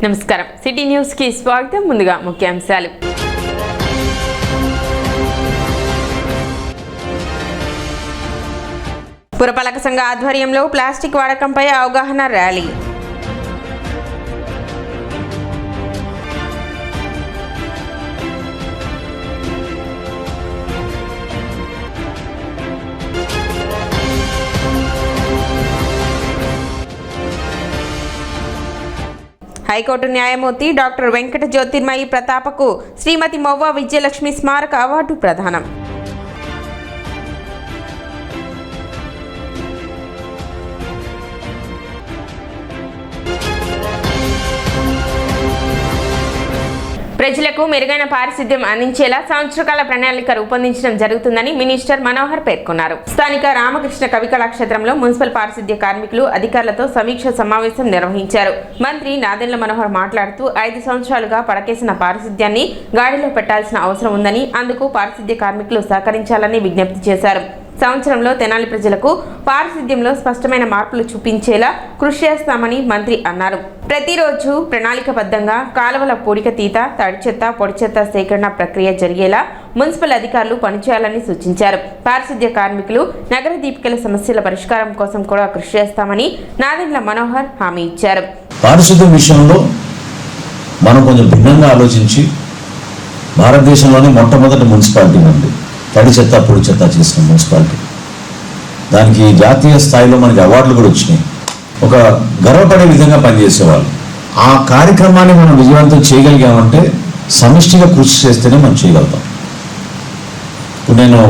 నమస్కారం. City news కి స్వాగతం. ముందుగా ముఖ్యాంశాలు. పురపాలక సంఘ ఆధ్వర్యంలో ప్లాస్టిక్ వాడకంపై అవగాహన ర్యాలీ. హైకోర్టు న్యాయమూర్తి డాక్టర్ వెంకట జ్యోతిర్మయి ప్రతాపకు శ్రీమతి మొవ్వ విజయలక్ష్మి స్మారక అవార్డు ప్రదానం. ప్రజలకు మెరుగైన పారిశుద్ధ్యం అందించేలా సంవత్సరకాల ప్రణాళిక రూపొందించడం జరుగుతుందని మినిస్టర్ మనోహర్ పేర్కొన్నారు. స్థానిక రామకృష్ణ కవి కళాక్షేత్రంలో మున్సిపల్ పారిశుద్ధ్య కార్మికులు అధికారులతో సమీక్ష సమావేశం నిర్వహించారు. మంత్రి నాదెండ్ల మనోహర్ మాట్లాడుతూ 5 సంవత్సరాలుగా పడకేసిన పారిశుద్ధ్యాన్ని గాడిలో పెట్టాల్సిన అవసరం ఉందని, అందుకు పారిశుద్ధ్య కార్మికులు సహకరించాలని విజ్ఞప్తి చేశారు. సంవత్సరంలో తెనాలి ప్రజలకు పారిశుద్ధ్యంలో స్పష్టమైన మార్పులు చూపించేలా కృషి చేస్తామని మంత్రి అన్నారు. ప్రతిరోజు ప్రణాళికబద్ధంగా కాలువల పూడికతీత, తడి చెత్త, పొడి చెత్త సేకరణ ప్రక్రియ జరిగేలా మున్సిపల్ అధికారులు పనిచేయాలని సూచించారు. పారిశుద్ధ్య కార్మికులు నగర దీపికల సమస్యల పరిష్కారం కోసం కూడా కృషి చేస్తామని నాదెండ్ల మనోహర్ హామీ ఇచ్చారు. పారిశుద్ధ్యం విషయంలో మనం కొంచెం భిన్నంగా ఆలోచించి భారతదేశంలోనే మొట్టమొదటి మున్సిపాలిటీ ఉంది తడి చెత్త, పొడి చెత్త చేసిన మున్సిపాలిటీ. దానికి జాతీయ స్థాయిలో మనకి అవార్డులు కూడా వచ్చినాయి. ఒక గర్వపడే విధంగా పనిచేసేవాళ్ళు. ఆ కార్యక్రమాన్ని మనం విజయవంతం చేయగలిగామంటే సమిష్టిగా కృషి చేస్తేనే మనం చేయగలుగుతాం. ఇప్పుడు నేను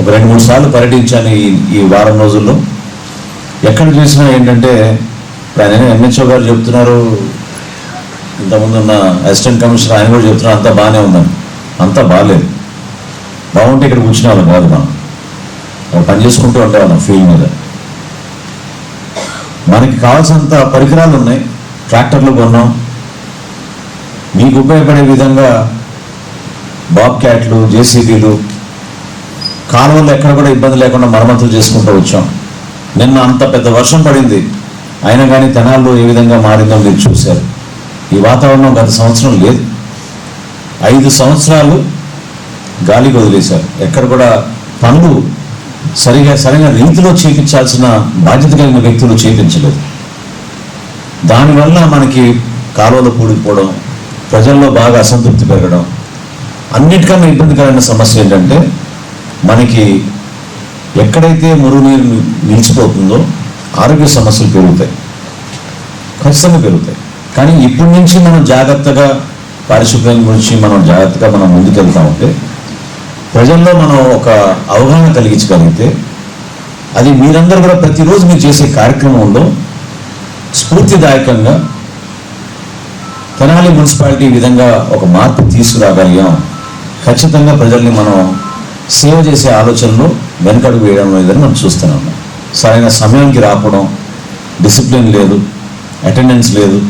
ఒక 2-3 సార్లు పర్యటించాను ఈ వారం రోజుల్లో. ఎక్కడ చూసినా ఏంటంటే ఆయన ఎంహెచ్ఓ గారు చెప్తున్నారు, ఇంతకుముందు ఉన్న అసిస్టెంట్ కమిషనర్ ఆయన కూడా చెప్తున్నారు అంతా బాగానే ఉందని. అంతా బాగాలేదు. బాగుంటే ఇక్కడ కూర్చునే వాళ్ళం కాదు, మనం పని చేసుకుంటూ ఉండేవాళ్ళం ఫీల్డ్ మీద. మనకి కావాల్సినంత పరికరాలు ఉన్నాయి, ట్రాక్టర్లు కొన్నాం. మీకు ఉపయోగపడే విధంగా బాబ్ క్యాట్లు, జేసీబీలు, కాలువల్లో ఎక్కడ కూడా ఇబ్బంది లేకుండా మరమ్మతులు చేసుకుంటూ వచ్చాం. నిన్న అంత పెద్ద వర్షం పడింది, అయినా కానీ తెనాల్లో ఏ విధంగా మారిందో మీరు చూశారు. ఈ వాతావరణం గత సంవత్సరం లేదు. 5 సంవత్సరాలు గాలికి వదిలేశారు. ఎక్కడ కూడా పనులు సరైన రీతిలో చేయించాల్సిన బాధ్యత కలిగిన వ్యక్తులు చేయించలేదు. దానివల్ల మనకి కాలువలు కూడిపోవడం, ప్రజల్లో బాగా అసంతృప్తి పెరగడం. అన్నిటికన్నా ఇబ్బందికరమైన సమస్య ఏంటంటే మనకి ఎక్కడైతే మురుగునీరు నిలిచిపోతుందో ఆరోగ్య సమస్యలు పెరుగుతాయి, ఖచ్చితంగా పెరుగుతాయి. కానీ ఇప్పటి నుంచి మనం జాగ్రత్తగా పారిశుద్ధ్యం గురించి మనం ముందుకెళ్తా ఉంటే, ప్రజల్లో మనం ఒక అవగాహన కలిగించగలిగితే, అది మీరందరూ కూడా ప్రతిరోజు మీరు చేసే కార్యక్రమంలో స్ఫూర్తిదాయకంగా తెనాలి మున్సిపాలిటీ విధంగా ఒక మార్పు తీసుకురాగలిగాం. ఖచ్చితంగా ప్రజల్ని మనం సేవ చేసే ఆలోచనలో వెనకడుగు వేయడం లేదని మనం చూస్తున్నాం. సరైన సమయానికి రాకపోవడం, డిసిప్లిన్ లేదు, అటెండెన్స్ లేదు,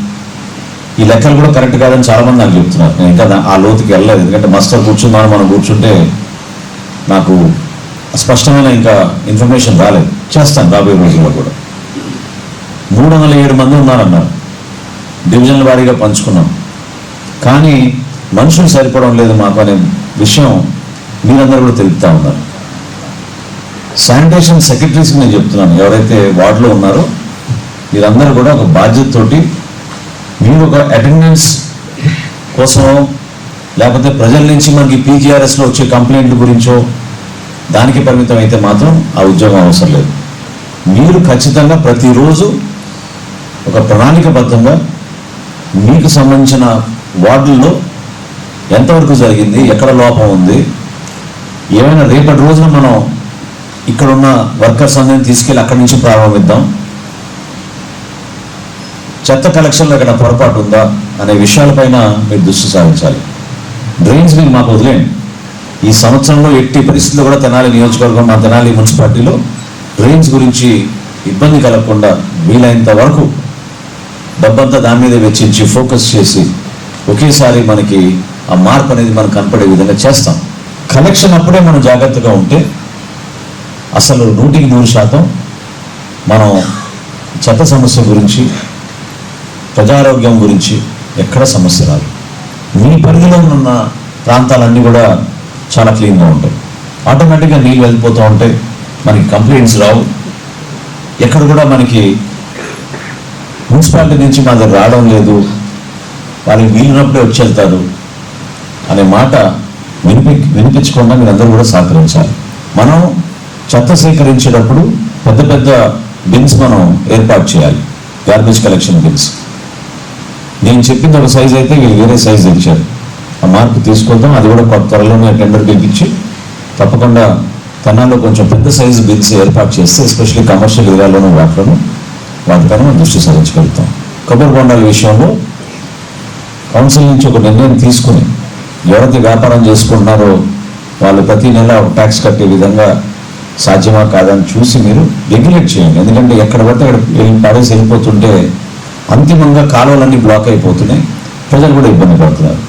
ఈ లెక్కలు కూడా కరెక్ట్ కాదని చాలామంది నాకు చెప్తున్నారు. నేను ఇంకా ఆ లోతుకి వెళ్ళలేదు. ఎందుకంటే మస్టర్ మనం కూర్చుంటే నాకు స్పష్టమైన ఇంకా ఇన్ఫర్మేషన్ రాలేదు. చేస్తాను రాబోయే రోజుల్లో కూడా. 307 మంది ఉన్నారన్నారు, డివిజన్ల వారీగా పంచుకున్నాం. కానీ మనుషులు సరిపోవడం లేదు మాకు అనే విషయం మీరందరూ కూడా తెలుపుతా ఉన్నారు. శానిటేషన్ సెక్రటరీస్కి నేను చెప్తున్నాను, ఎవరైతే వార్డులో ఉన్నారో మీరందరూ కూడా ఒక బాధ్యతతోటి మీరు ఒక అటెండెన్స్ కోసం, లేకపోతే ప్రజల నుంచి మనకి పీజీఆర్ఎస్లో వచ్చే కంప్లైంట్ల గురించో దానికి పరిమితం అయితే మాత్రం ఆ ఉద్యోగం అవసరం లేదు. మీరు ఖచ్చితంగా ప్రతిరోజు ఒక ప్రణాళికబద్ధంగా మీకు సంబంధించిన వార్డుల్లో ఎంతవరకు జరిగింది, ఎక్కడ లోపం ఉంది, ఏమైనా రేపటి రోజున మనం ఇక్కడున్న వర్కర్స్ అందరినీ తీసుకెళ్ళి అక్కడి నుంచి ప్రారంభిద్దాం. చెత్త కలెక్షన్లో ఎక్కడ పొరపాటు ఉందా అనే విషయాలపైన మీరు దృష్టి సారించాలి. డ్రైన్స్ మీరు మాకు వదిలేండి. ఈ సంవత్సరంలో ఎట్టి పరిస్థితుల్లో కూడా తెనాలి నియోజకవర్గం, మా తెనాలి మున్సిపాలిటీలో డ్రైన్స్ గురించి ఇబ్బంది కలగకుండా వీలైనంత వరకు డబ్బంతా దాని మీద వెచ్చించి ఫోకస్ చేసి ఒకేసారి మనకి ఆ మార్పు అనేది మనకు కనపడే విధంగా చేస్తాం. కలెక్షన్ అప్పుడే మనం జాగ్రత్తగా ఉంటే అసలు 100% మనం చెత్త సమస్య గురించి ప్రజారోగ్యం గురించి ఎక్కడ సమస్య రాదు. మీ పరిధిలో ఉన్న ప్రాంతాలన్నీ కూడా చాలా క్లీన్గా ఉంటాయి. ఆటోమేటిక్గా నీళ్ళు వెళ్ళిపోతూ ఉంటాయి, మనకి కంప్లైంట్స్ రావు. ఎక్కడ కూడా మనకి మున్సిపాలిటీ నుంచి మా దగ్గర రావడం లేదు, వాళ్ళకి వీలున్నప్పుడే వచ్చేళ్తారు అనే మాట వినిపించకుండా మీరందరూ కూడా సహకరించాలి. మనం చెత్త సేకరించేటప్పుడు పెద్ద పెద్ద బిన్స్ మనం ఏర్పాటు చేయాలి, గార్బేజ్ కలెక్షన్ బిన్స్. నేను చెప్పింది ఒక సైజ్ అయితే వీళ్ళు వేరే సైజ్ ఇచ్చారు. ఆ మార్పు తీసుకొద్దాం, అది కూడా త్వరలోనే టెండర్ పిలిపించి తప్పకుండా తెనాల్లో కొంచెం పెద్ద సైజు బిన్స్ ఏర్పాటు చేస్తే ఎస్పెషల్లీ కమర్షియల్ ఏరియాలోనూ వాటిపైన మనం దృష్టి సారించగలుగుతాం. కొబ్బరి బొండాల విషయంలో కౌన్సిల్ నుంచి ఒక నిర్ణయం తీసుకుని ఎవరైతే వ్యాపారం చేసుకుంటున్నారో వాళ్ళు ప్రతి నెల ఒక ట్యాక్స్ కట్టే విధంగా సాధ్యమా కాదని చూసి మీరు రెగ్యులేట్ చేయండి. ఎందుకంటే ఎక్కడ పడితే అక్కడ పాడేసి వెళ్ళిపోతుంటే అంతిమంగా కాలువలన్నీ బ్లాక్ అయిపోతున్నాయి, ప్రజలు కూడా ఇబ్బంది పడుతున్నారు.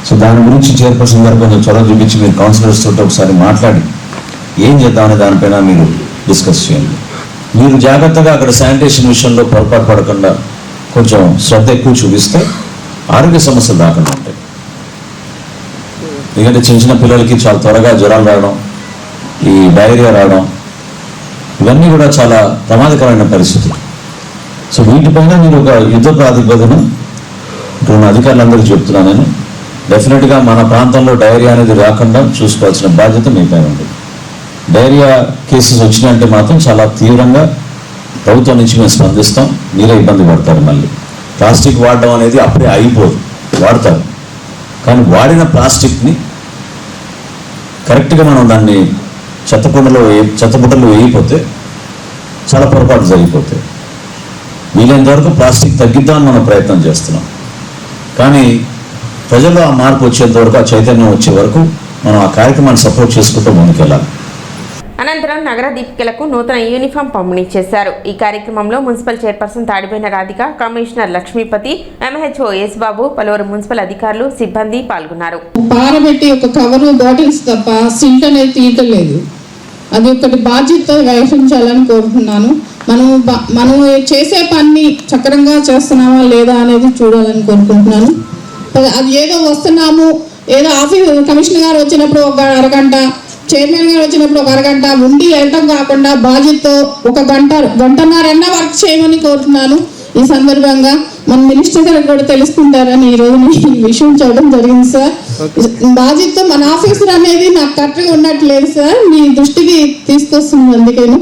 సో దాని గురించి చైర్పర్సన్ గారు కొంచెం చొరవ చూపించి మీరు కౌన్సిలర్స్ తోటి ఒకసారి మాట్లాడి ఏం చేద్దామనే దానిపైన మీరు డిస్కస్ చేయండి. మీరు జాగ్రత్తగా అక్కడ శానిటేషన్ విషయంలో పొరపాటు పడకుండా కొంచెం శ్రద్ధ ఎక్కువ చూపిస్తే ఆరోగ్య సమస్యలు రాకుండా ఉంటాయి. ఎందుకంటే చిన్న చిన్న పిల్లలకి చాలా త్వరగా జ్వరాలు రావడం, ఈ డయేరియా రావడం, ఇవన్నీ కూడా చాలా ప్రమాదకరమైన పరిస్థితులు. సో వీటిపైన మీరు ఒక యుద్ధ ప్రాతిపదన ఇక్కడ ఉన్న అధికారులందరికీ చెప్తున్నాను నేను. డెఫినెట్గా మన ప్రాంతంలో డయేరియా అనేది రాకుండా చూసుకోవాల్సిన బాధ్యత మీ పైన ఉంది. డయేరియా కేసెస్ వచ్చినాయంటే మాత్రం చాలా తీవ్రంగా ప్రభుత్వం నుంచి మేము స్పందిస్తాం. మీరే ఇబ్బంది పడతారు. మళ్ళీ ప్లాస్టిక్ వాడడం అనేది అప్పుడే అయిపోదు, వాడతారు. కానీ వాడిన ప్లాస్టిక్ని కరెక్ట్గా మనం దాన్ని చెత్తబుట్టలో వేయిపోతే చాలా పొరపాటు జరిగిపోతాయి. వీలైనంత వరకు ప్లాస్టిక్ తగ్గిద్దామని మనం ప్రయత్నం చేస్తున్నాం. కానీ ప్రజల్లో ఆ మార్పు వచ్చేంత వరకు, ఆ చైతన్యం వచ్చే వరకు మనం ఆ కార్యక్రమాన్ని సపోర్ట్ చేసుకుంటూ ముందుకెళ్ళాలి. అనంతరం నగర దీపికలకు నూతన యూనిఫామ్ పంపిణీ చేశారు. ఈ కార్యక్రమంలో municipal chairperson తాడిపోయిన Radhika, commissioner Lakshmipati, MHO Yesubabu, పలువురు మున్సిపల్ అధికారులు, సిబ్బంది పాల్గొన్నారు. పారబెట్టి ఒక కవరు బాటిల్స్ తప్ప సింట్ అనేది తీయటలేదు. అది ఒకటి బాధ్యత వహించాలని కోరుతున్నాను. మనం చేసే పని సక్రమంగా చేస్తున్నామా లేదా అనేది చూడాలని కోరుకుంటున్నాను. అది ఏదో వస్తున్నాము, ఏదో ఆఫీస్ కమిషనర్ గారు వచ్చినప్పుడు ఒక అరగంట, చైర్మన్ గారు వచ్చినప్పుడు ఒక అరగంట ఉండి వెళ్ళటం కాకుండా బాధ్యతతో ఒక గంటన్నర వర్క్ చేయమని కోరుతున్నాను. ఈ సందర్భంగా మన మినిస్టర్ గారికి కూడా తెలుసుకుంటారని ఈరోజు ఈ విషయం చెప్పడం జరిగింది సార్. బాధ్యతతో మన ఆఫీసర్ అనేది నాకు కరెక్ట్గా ఉండట్లేదు సార్, మీ దృష్టికి తీసుకొస్తుంది. అందుకేను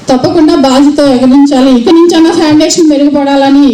తప్పకుండా బాధ్యత ఎగరించాలి. ఇక్కడి నుంచైనా శానిటేషన్ మెరుగుపడాలని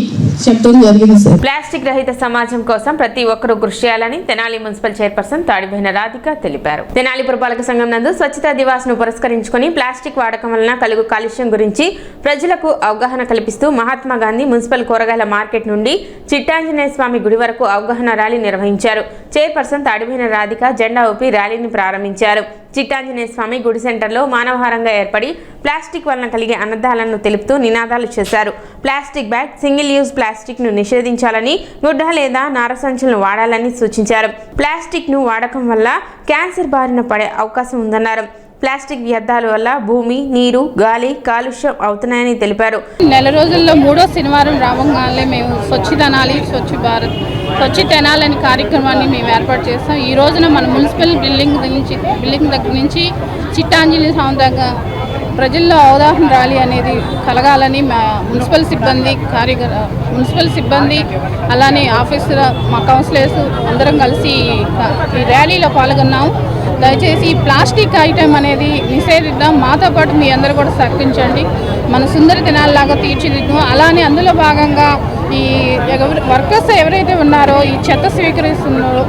చెప్పడం జరిగింది సార్. ప్లాస్టిక్ రహిత సమాజం కోసం ప్రతి ఒక్కరూ కృషి చేయాలని తెనాలి మున్సిపల్ చైర్పర్సన్ తాడిపోయిన రాధిక తెలిపారు. తెనాలి పురపాలక సంఘం నందు స్వచ్ఛతా దివాస్ ను పురస్కరించుకుని ప్లాస్టిక్ వాడకం వలన కలుగు కాలుష్యం గురించి ప్రజలకు అవగాహన కల్పిస్తూ మహాత్మా గాంధీ మున్సిపల్ కూరగాయల మార్కెట్ నుండి చిట్టాంజనేయ స్వామి గుడి వరకు అవగాహన ర్యాలీ నిర్వహించారు. చైర్పర్సన్ తాడిపోయిన రాధిక జెండా ఊపి ర్యాలీని ప్రారంభించారు. చిట్టాంజనేయ స్వామి గుడి సెంటర్లో మానవహారంగా ఏర్పడి ప్లాస్టిక్ వలన కలిగే అనర్థాలను తెలుపుతూ నినాదాలు చేశారు. Plastic bag, single use plastic ను నిషేధించాలని, గుడ్డ లేదా నారసంచులను వాడాలని సూచించారు. ప్లాస్టిక్ ను వాడకం వల్ల క్యాన్సర్ బారిన పడే అవకాశం ఉందన్నారు. ప్లాస్టిక్ వ్యర్థాల వల్ల భూమి, నీరు, గాలి కాలుష్యం అవుతున్నాయని తెలిపారు. నెల రోజుల్లో 3వ శనివారం రావంగానే మేము స్వచ్ఛ తెనాలి, స్వచ్ఛ భారత్, స్వచ్ఛ తెనాలి అనే కార్యక్రమాన్ని మేము ఏర్పాటు చేస్తాం. ఈ రోజున మన మున్సిపల్ బిల్డింగ్ దగ్గర నుంచి చిట్టాంజనేయ స్వామి దగ్గర ప్రజల్లో అవగాహన ర్యాలీ అనేది కలగాలని మా మున్సిపల్ సిబ్బంది అలానే ఆఫీసర్, మా కౌన్సిలర్స్ అందరం కలిసి ఈ ర్యాలీలో పాల్గొన్నాము. దయచేసి ఈ ప్లాస్టిక్ ఐటెం అనేది నిషేధిద్దాం. మాతో పాటు మీ అందరూ కూడా సహకరించండి. మన సుందర దినాల్లాగా తీర్చిదిద్దాం. అలానే అందులో భాగంగా ఈ వర్కర్స్ ఎవరైతే ఉన్నారో ఈ చెత్త స్వీకరిస్తున్నారో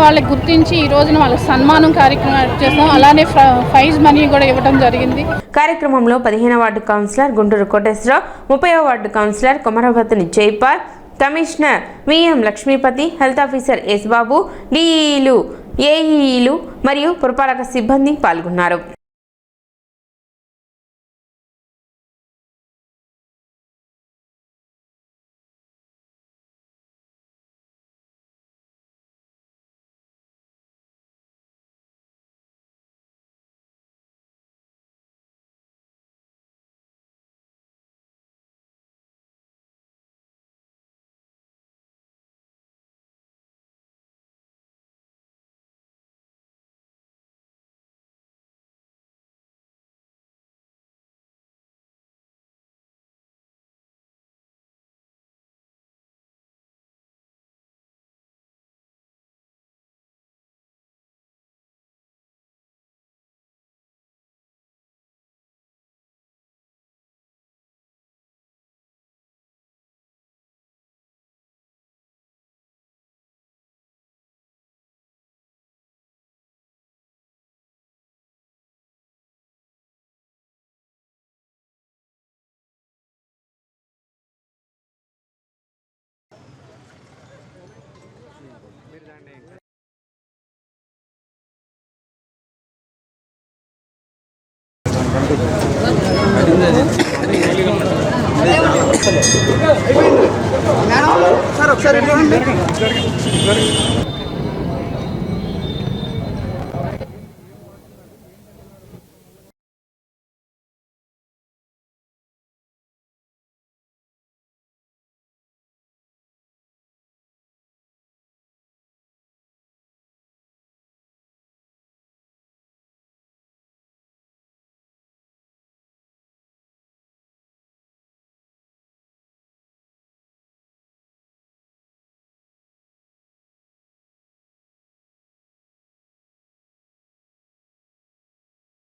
వాళ్ళకి గుర్తించి ఈ రోజున వాళ్ళకి సన్మానం కార్యక్రమం చేస్తాం. అలానే ప్రైజ్ మనీ కూడా ఇవ్వడం జరిగింది. కార్యక్రమంలో 15వ వార్డు కౌన్సిలర్ గుంటూరు కోటేశ్వరరావు, 30వ వార్డు కౌన్సిలర్ కొమరవతిని Jaipal, commissioner VM Lakshmipathi, health officer Yesubabu, డిఈలు, ఏఈలు మరియు పురపాలక సిబ్బంది పాల్గొన్నారు.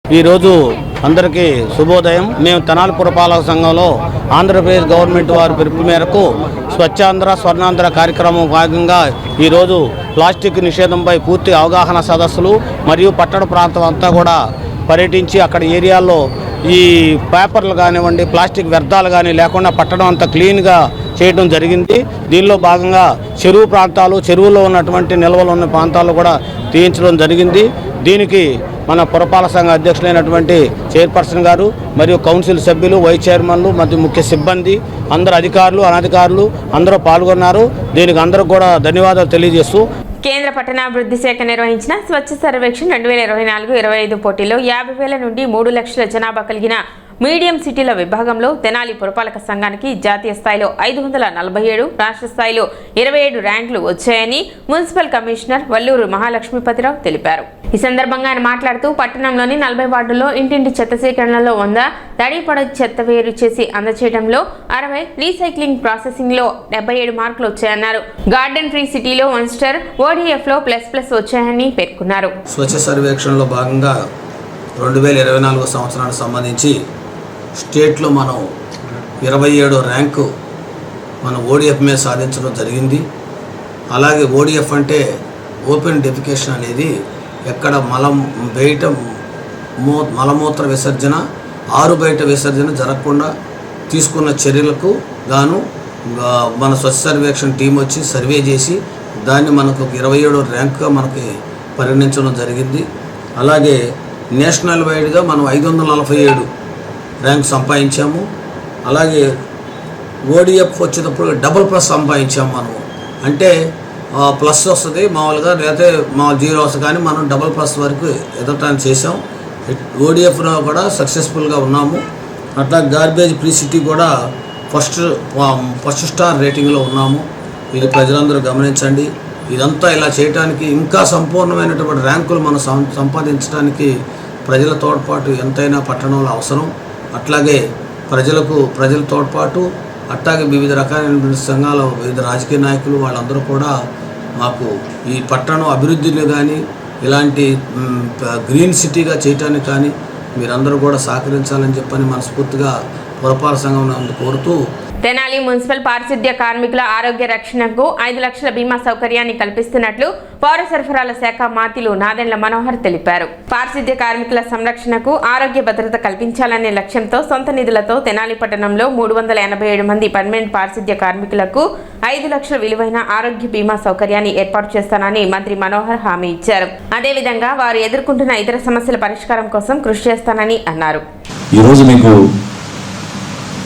ఈరోజు అందరికీ శుభోదయం. మేము తెనాలి పురపాలక సంఘంలో ఆంధ్రప్రదేశ్ గవర్నమెంట్ వారి పిలుపు మేరకు స్వచ్ఛాంధ్ర స్వర్ణాంధ్ర కార్యక్రమం భాగంగా ఈరోజు ప్లాస్టిక్ నిషేధంపై పూర్తి అవగాహన సదస్సులు మరియు పట్టణ ప్రాంతం అంతా కూడా పర్యటించి అక్కడ ఏరియాల్లో ఈ పేపర్లు కానివ్వండి, ప్లాస్టిక్ వ్యర్థాలు కానీ లేకుండా పట్టణం అంతా క్లీన్గా చేయడం జరిగింది. దీనిలో భాగంగా చెరువు ప్రాంతాలు, చెరువులో ఉన్నటువంటి నిల్వలు ఉన్న ప్రాంతాలు కూడా తీయించడం జరిగింది. దీనికి మన పురపాలక సంఘ అధ్యక్షులైనటువంటి చైర్పర్సన్ గారు మరియు కౌన్సిల్ సభ్యులు, వైస్ చైర్మన్లు మరియు ముఖ్య సిబ్బంది, అందరు అధికారులు, అనధికారులు అందరూ పాల్గొన్నారు. దీనికి అందరూ కూడా ధన్యవాదాలు తెలియజేస్తూ, కేంద్ర పట్టణాభివృద్ధి శాఖ నిర్వహించిన స్వచ్ఛ సర్వేక్షణ్ 2024-25 పోటీలో 50,000 నుండి 3 లక్షల జనాభా కలిగిన మీడియం సిటీల విభాగంలో తెనాలి పురపాలక సంఘానికి జాతీయ స్థాయిలో 547, రాష్ట్ర స్థాయిలో 27 ర్యాంకులు వచ్చాయని మున్సిపల్ కమిషనర్ వల్లూరు మహాలక్ష్మీపతిరావు తెలిపారు. ఈ సందర్భంగా ఆయన మాట్లాడుతూ పట్టణంలోని 40 వార్డుల్లో ఇంటింటి చెత్త సేకరణలో 100, తడి పొడి చెత్త వేరు చేసి అందచేయడంలో 60, రీసైక్లింగ్ ప్రాసెసింగ్ లో 77 మార్కులు వచ్చాయన్నారు. గార్డెన్ ఫ్రీ సిటీలో 1 స్టార్, ODF లో ప్లస్ వచ్చాయని పేర్కొన్నారు. స్వచ్ఛ సర్వేక్షణలో భాగంగా 2024 సంవత్సరానికి సంబంధించి స్టేట్లో మనం 27వ ర్యాంకు మన ODF మీద సాధించడం జరిగింది. అలాగే ODF అంటే ఓపెన్ డెఫికేషన్ అనేది ఎక్కడ మలమూత్ర విసర్జన, ఆరు బయట విసర్జన జరగకుండా తీసుకున్న చర్యలకు గాను మన స్వచ్ఛ సర్వేక్షణ టీం వచ్చి సర్వే చేసి దాన్ని మనకు 27వ ర్యాంకుగా మనకి పరిగణించడం జరిగింది. అలాగే నేషనల్ వైడ్గా మనం 547 ర్యాంక్ సంపాదించాము. అలాగే ODF వచ్చేటప్పుడు డబుల్ ప్లస్ సంపాదించాము. మనము అంటే ప్లస్ వస్తుంది మామూలుగా, లేకపోతే మా 0 వస్తుంది, కానీ మనం డబుల్ ప్లస్ వరకు ఎదగటానికి చేసాం. ODFలో కూడా సక్సెస్ఫుల్గా ఉన్నాము. అట్లా గార్బేజ్ ఫ్రీ సిటీ కూడా ఫస్ట్ స్టార్ రేటింగ్లో ఉన్నాము. ఇది ప్రజలందరూ గమనించండి. ఇదంతా ఇలా చేయడానికి ఇంకా సంపూర్ణమైనటువంటి ర్యాంకులు మనం సంపాదించడానికి ప్రజల తోడ్పాటు ఎంతైనా పట్టణంలో అవసరం. అట్లాగే ప్రజల తోడ్పాటు, అట్లాగే వివిధ రకాలైన సంఘాల వివిధ రాజకీయ నాయకులు వాళ్ళందరూ కూడా మాకు ఈ పట్టణం అభివృద్ధిని కానీ ఇలాంటి గ్రీన్ సిటీగా చేయటానికి కానీ మీరందరూ కూడా సహకరించాలని చెప్పని మనస్ఫూర్తిగా పురపాలక సంఘం కోరుతూ, తెనాలి మున్సిపల్ పారిశుద్ధ్య కార్మికుల ఆరోగ్య రక్షణకు 5 లక్షల బీమా సౌకర్యాన్ని కల్పిస్తున్నట్లు పౌర సరఫరాల శాఖ మాతిలు నాదెండ్ల మనోహర్ తెలిపారు. పారిశుద్ధ్య కార్మికుల సంరక్షణకు ఆరోగ్య భద్రత కల్పించాలనే లక్ష్యంతో సొంత నిధులతో తెనాలి పట్టణంలో 387 మంది పర్మనెంట్ పారిశుద్ధ్య కార్మికులకు 5 లక్షల విలువైన ఆరోగ్య బీమా సౌకర్యాన్ని ఏర్పాటు చేస్తానని మంత్రి మనోహర్ హామీ ఇచ్చారు. అదేవిధంగా వారు ఎదుర్కొంటున్న ఇతర సమస్యల పరిష్కారం కోసం కృషి చేస్తానని అన్నారు. ఈరోజు మీకు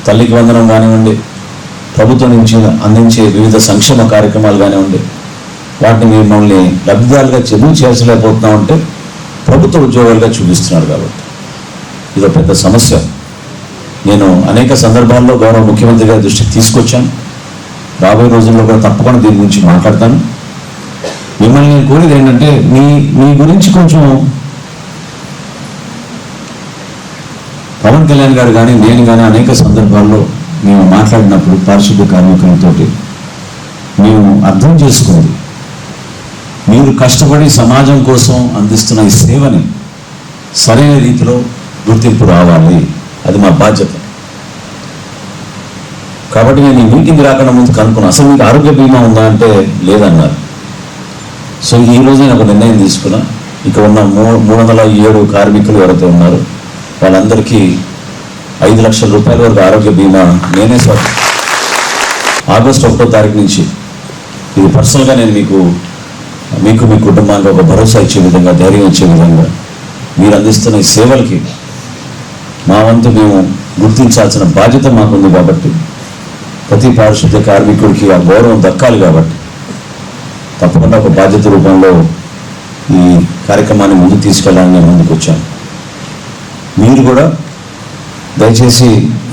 తల్లికి వందనం కానివ్వండి, ప్రభుత్వం నుంచి అందించే వివిధ సంక్షేమ కార్యక్రమాలు కానివ్వండి, వాటిని మిమ్మల్ని లబ్ధిదారులుగా చదువు చేసలేకపోతున్నామంటే ప్రభుత్వ ఉద్యోగాలుగా చూపిస్తున్నారు. కాబట్టి ఇదో పెద్ద సమస్య. నేను అనేక సందర్భాల్లో గౌరవ ముఖ్యమంత్రి గారి దృష్టికి తీసుకొచ్చాను. రాబోయే రోజుల్లో కూడా తప్పకుండా దీని గురించి మాట్లాడతాను. మిమ్మల్ని నేను కోరేది ఏంటంటే మీ గురించి కొంచెం పవన్ కళ్యాణ్ గారు కానీ నేను కానీ అనేక సందర్భాల్లో మేము మాట్లాడినప్పుడు పారిశుద్ధ్య కార్మికులతో మేము అర్థం చేసుకుంది, మీరు కష్టపడి సమాజం కోసం అందిస్తున్న ఈ సేవని సరైన రీతిలో గుర్తింపు రావాలి, అది మా బాధ్యత. కాబట్టి నేను ఈ మీటింగ్ రాకుండా ముందు కనుక్కున్నాను, అసలు మీకు ఆరోగ్య బీమా ఉందా అంటే లేదన్నారు. సో ఈ రోజు నేను ఒక నిర్ణయం తీసుకున్నా, ఇక్కడ ఉన్న 307 కార్మికులు ఎవరైతే ఉన్నారో వాళ్ళందరికీ 5 లక్షల రూపాయల వరకు ఆరోగ్య బీమా నేనే ఆగస్టు 1వ తారీఖు నుంచి ఇది పర్సనల్గా నేను మీకు మీ కుటుంబానికి ఒక భరోసా ఇచ్చే విధంగా, ధైర్యం ఇచ్చే విధంగా, మీరు అందిస్తున్న ఈ సేవలకి మా వంతు మేము గుర్తించాల్సిన బాధ్యత మాకుంది కాబట్టి ప్రతి పారిశుద్ధ్య కార్మికుడికి ఆ గౌరవం దక్కాలి కాబట్టి తప్పకుండా ఒక బాధ్యత రూపంలో ఈ కార్యక్రమాన్ని ముందుకు తీసుకెళ్ళాలని నేను ముందుకు వచ్చాను. మీరు కూడా దయచేసి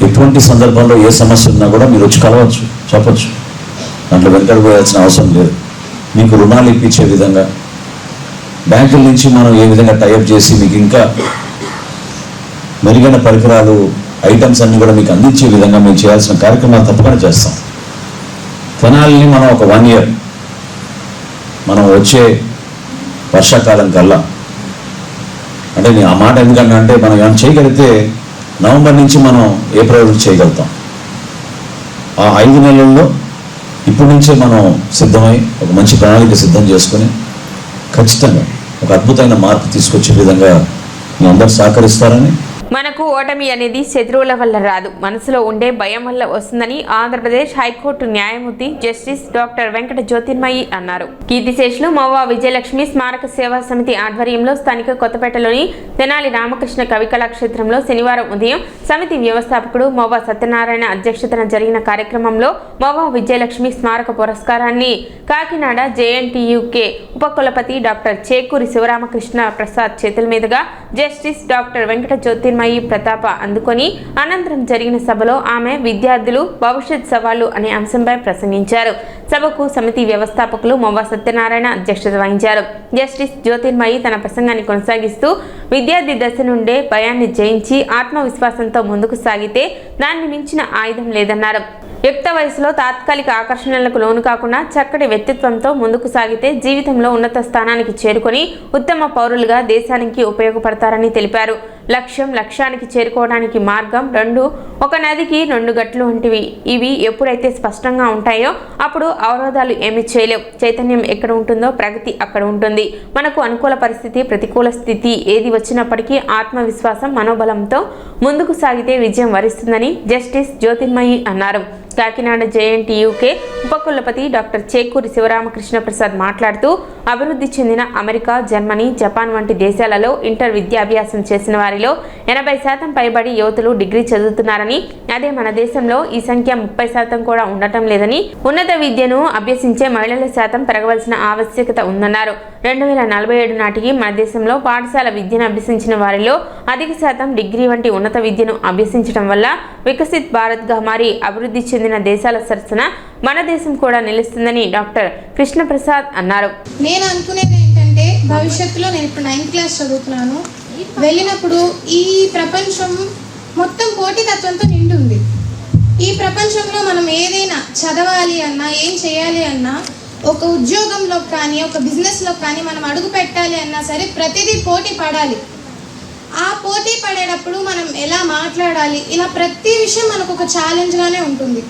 ఎటువంటి సందర్భంలో ఏ సమస్య ఉన్నా కూడా మీరు వచ్చి కలవచ్చు, చెప్పచ్చు. దాంట్లో వెనకడిపోయాల్సిన అవసరం లేదు. మీకు రుణాలు ఇప్పించే విధంగా బ్యాంకుల నుంచి మనం ఏ విధంగా టైఅప్ చేసి మీకు ఇంకా మెరుగైన పరికరాలు ఐటమ్స్ అన్నీ కూడా మీకు అందించే విధంగా మేము చేయాల్సిన కార్యక్రమాలు తప్పకుండా చేస్తాం. తెనాలిని మనం ఒక 1 year మనం వచ్చే వర్షాకాలం కల్లా, అంటే నేను ఆ మాట ఎందుకంటే అంటే మనం ఏమైనా చేయగలిగితే నవంబర్ నుంచి మనం ఏప్రిల్ నుంచి చేయగలుగుతాం. ఆ 5 నెలల్లో ఇప్పటి నుంచే మనం సిద్ధమై ఒక మంచి ప్రణాళిక సిద్ధం చేసుకొని ఖచ్చితంగా ఒక అద్భుతమైన మార్పు తీసుకొచ్చే విధంగా మీ అందరూ సహకరిస్తారని. మనకు ఓటమి అనేది శత్రువుల వల్ల రాదు, మనసులో ఉండే భయం వల్ల వస్తుందని ఆంధ్రప్రదేశ్ హైకోర్టు న్యాయమూర్తి జస్టిస్ డాక్టర్ వెంకట జ్యోతిర్మయి అన్నారు. కీర్తిశేషులు మవ్వ విజయలక్ష్మి స్మారక సేవా సమితి ఆధ్వర్యంలో స్థానిక కొత్తపేటలోని తెనాలి రామకృష్ణ కవి కళాక్షేత్రంలో శనివారం ఉదయం సమితి వ్యవస్థాపకుడు మవ్వ సత్యనారాయణ అధ్యక్షతన జరిగిన కార్యక్రమంలో మవ్వ విజయలక్ష్మి స్మారక పురస్కారాన్ని కాకినాడ జేఎన్టీయూకే ఉపకులపతి డాక్టర్ చేకూరి శివరామకృష్ణ ప్రసాద్ చేతుల మీదుగా జస్టిస్ డాక్టర్ వెంకట జ్యోతిర్మయి ప్రతాప అందుకొని అనంతరం జరిగిన సభలో ఆమె విద్యార్థులు భవిష్యత్ సవాళ్లు అనే అంశంపై ప్రసంగించారు. సభకు సమితి వ్యవస్థాపకులు మవ్వ సత్యనారాయణ అధ్యక్షత వహించారు. జస్టిస్ జ్యోతిర్మయి తన ప్రసంగాన్ని కొనసాగిస్తూ విద్యార్థి దశ నుండే భయాన్ని జయించి ఆత్మవిశ్వాసంతో ముందుకు సాగితే దాన్ని మించిన ఆయుధం లేదన్నారు. యుక్త వయసులో తాత్కాలిక ఆకర్షణలకు లోను కాకుండా చక్కటి వ్యక్తిత్వంతో ముందుకు సాగితే జీవితంలో ఉన్నత స్థానానికి చేరుకొని ఉత్తమ పౌరులుగా దేశానికి ఉపయోగపడతారని తెలిపారు. లక్ష్యానికి చేరుకోవడానికి మార్గం ఒక నదికి 2 గట్లు వంటివి. ఇవి ఎప్పుడైతే స్పష్టంగా ఉంటాయో అప్పుడు అవరోధాలు ఏమీ చేయలేవు. చైతన్యం ఎక్కడ ఉంటుందో ప్రగతి అక్కడ ఉంటుంది. మనకు అనుకూల పరిస్థితి, ప్రతికూల స్థితి ఏది వచ్చినప్పటికీ ఆత్మవిశ్వాసం, మనోబలంతో ముందుకు సాగితే విజయం వరిస్తుందని జస్టిస్ జ్యోతిర్మయి అన్నారు. కాకినాడ జేఎన్టీయూకే ఉపకులపతి డాక్టర్ చేకూరి శివరామకృష్ణ ప్రసాద్ మాట్లాడుతూ అభివృద్ధి చెందిన అమెరికా, జర్మనీ, జపాన్ వంటి దేశాలలో ఇంటర్ విద్యాభ్యాసం చేసిన వారిలో 80% పైబడి యువతులు డిగ్రీ చదువుతున్నారని, అదే మన దేశంలో ఈ సంఖ్య 30% కూడా ఉండటం లేదని, ఉన్నత విద్యను అభ్యసించే మహిళల శాతం పెరగవలసిన ఆవశ్యకత ఉందన్నారు. 2047 నాటికి మన దేశంలో పాఠశాల విద్యను అభ్యసించిన వారిలో అధిక శాతం డిగ్రీ వంటి ఉన్నత విద్యను అభ్యసించడం వల్ల వికసిత్ భారత్గా మారి అభివృద్ధి చెందిన దేశాల సరసన మన దేశం కూడా నిలుస్తుందని డాక్టర్ కృష్ణప్రసాద్ అన్నారు. నేను అనుకునేది ఏంటంటే భవిష్యత్తులో నేను ఇప్పుడు 9th క్లాస్ చదువుతున్నాను. వెళ్ళినప్పుడు ఈ ప్రపంచం మొత్తం పోటీతత్వంతో నిండుంది. ఈ ప్రపంచంలో మనం ఏదైనా చదవాలి అన్నా, ఏం చేయాలి అన్నా, ఒక ఉద్యోగంలో కానీ ఒక బిజినెస్లో కానీ మనం అడుగు పెట్టాలి అన్నా సరే ప్రతిదీ పోటీ పడాలి. ఆ పోటీ పడేటప్పుడు మనం ఎలా మాట్లాడాలి, ఇలా ప్రతి విషయం మనకు ఒక ఛాలెంజ్గానే ఉంటుంది.